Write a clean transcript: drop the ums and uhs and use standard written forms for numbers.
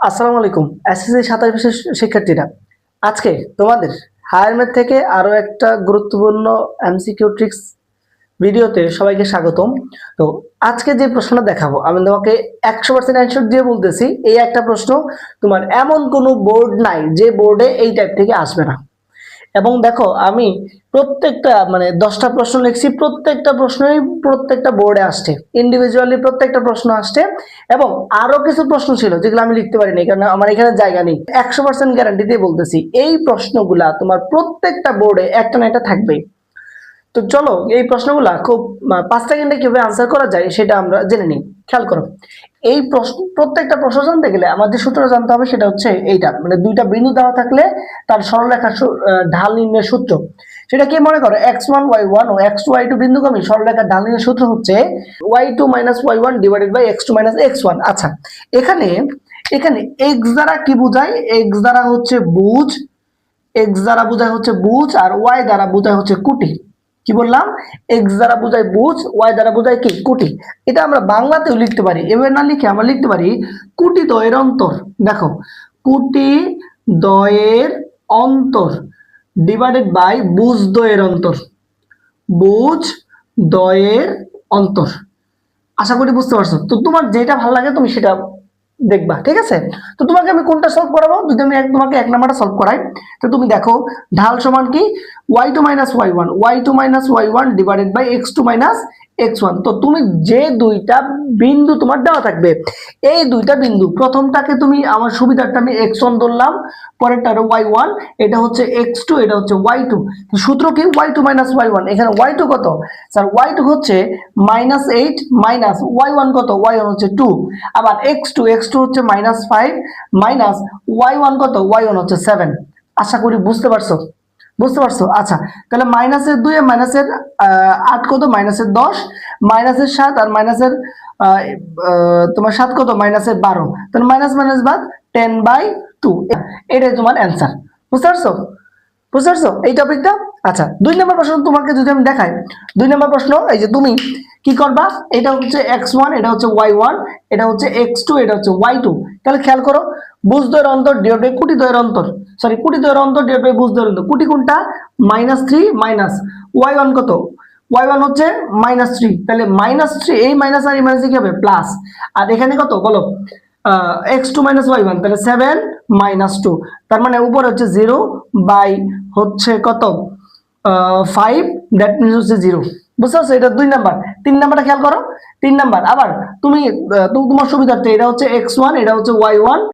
আসসালামু আলাইকুম এসএসসি 27 বিশেষ শিক্ষার্থীরা, আজকে তোমাদের হায়ার ম্যাথ থেকে আরো একটা গুরুত্বপূর্ণ এমসিকিউ ট্রিক্স ভিডিওতে সবাইকে স্বাগতম। তো আজকে যে প্রশ্নটা দেখাবো আমি তোমাকে 100% অ্যানসার দিয়ে বলতেছি, এই একটা প্রশ্ন তোমার এমন কোনো বোর্ড নাই যে বোর্ডে এই টাইপ থেকে আসবে না। এবং দেখো আমি প্রত্যেকটা 10টা প্রশ্ন লিখছি, প্রত্যেকটা প্রশ্নই প্রত্যেকটা বোর্ডে আসছে, ইন্ডিভিজুয়ালি প্রত্যেকটা প্রশ্ন আসছে। এবং আরো কিছু প্রশ্ন ছিল যেগুলো আমি লিখতে পারিনি কারণ আমার এখানে জায়গা নেই। 100% গ্যারান্টি দিয়ে বলতেছি এই প্রশ্নগুলা তোমার প্রত্যেকটা বোর্ডে একটা না একটা থাকবেই। তো চলো এই প্রশ্নগুলা খুব 5 সেকেন্ডে কিভাবে আনসার করা যায় সেটা আমরা জেনে নিই। খেয়াল করো, এই প্রশ্ন প্রত্যেকটা প্রশ্ন জানতে গেলে আমাদের সূত্র জানতে হবে, সেটা হচ্ছে এইটা, দুইটা বিন্দু দেওয়া থাকলে তার সরলরেখার ঢাল নির্ণয়ের সূত্র। সেটা কি মনে করো, x1 y1 ও x2 y2 বিন্দুগামী সরলরেখার ঢাল নির্ণয়ের সূত্র হচ্ছে y2 - y1 divided by x2 - x1। আচ্ছা, এখানে এখানে x দ্বারা কি বোঝায়? x দ্বারা হচ্ছে বুঝ, x দ্বারা বোঝায় হচ্ছে বুঝ, আর y দ্বারা বোঝায় হচ্ছে কুটি। কি বললাম? x দ্বারা বোঝায় বুঝ, y দ্বারা বোঝায় কি? কুটি। এটা আমরা বাংলাতেও লিখতে পারি, এভাবে না লিখে আমরা লিখতে পারি কুটি দ্বয়ের অন্তর। দেখো, কুটি দ্বয়ের অন্তর ডিভাইডেড বাই বুঝ দ্বয়ের অন্তর। বুঝ দ্বয়ের অন্তর। আশা করি বুঝতে পারছো। তো তোমার যেটা ভালো লাগে তুমি সেটা দেখবা, ঠিক আছে? তো তোমাকে আমি কোনটা সলভ করাবো? যদি আমি তোমাকে এক নাম্বারটা সলভ করাই, তো তুমি দেখো ঢাল সমান কি y2 - y1, y2 - y1 divided by x2 - x1। তো তুমি যে দুইটা বিন্দু তোমার দেওয়া থাকবে, এই দুইটা বিন্দু, প্রথমটাকে তুমি আমার সুবিধার্থে আমি x1 ধরলাম, পরেরটা y1, এটা হচ্ছে x2, এটা হচ্ছে y2। সূত্র কি? y2 - y1। এখানে y2 কত স্যার? y2 হচ্ছে -8 মাইনাস y1 কত? y1 হচ্ছে 2। আবার x2 হচ্ছে -5 মাইনাস y1 কত? y1 হচ্ছে 7। আশা করি বুঝতে পারছো, বুঝতে পারছো? আচ্ছা, তাহলে মাইনাসের 2 এ মাইনাসের 8 কত? মাইনাসের 10, মাইনাসের 7 আর মাইনাসের তোমার 7 কত? মাইনাসের 12। তাহলে মাইনাস মাইনাস বাদ 10/2। এটাই তোমার অ্যান্সার। বুঝতে পারছো? বুঝতে পারছো এই টপিকটা? আচ্ছা, 2 নম্বর প্রশ্ন তোমাকে যদি আমি দেখাই, 2 নম্বর প্রশ্ন, এই যে তুমি কি করবা, এটা হচ্ছে x1, এটা হচ্ছে y1, এটা হচ্ছে x2, এটা হচ্ছে y2। তাহলে খেয়াল করো, বুঝ দ্বয়ের অন্তর ডিভাইড বাই কুটি দ্বয়ের অন্তর, সরি কুটি দ্বয়ের অন্তর ডিভাইড বাই বুঝ দ্বয়ের অন্তর। কুটি কোনটা? -3 মাইনাস y1 কত? y1 হচ্ছে -3, তাহলে -3, এই মাইনাস আর এই মাইনাস কি হবে? প্লাস। আর এখানে কত বলো? x2 - y1, তাহলে 7 - 2, তার মানে উপরে হচ্ছে 0 বাই হচ্ছে কত 5, দ্যাট মিনস হচ্ছে 0। বুঝতে পারছো? এটা 2 নাম্বার। 3 নাম্বারটা খেয়াল করো, 3 নাম্বার আবার তুমি তোমার সুবিধার্থে এটা হচ্ছে x1, এটা হচ্ছে y1,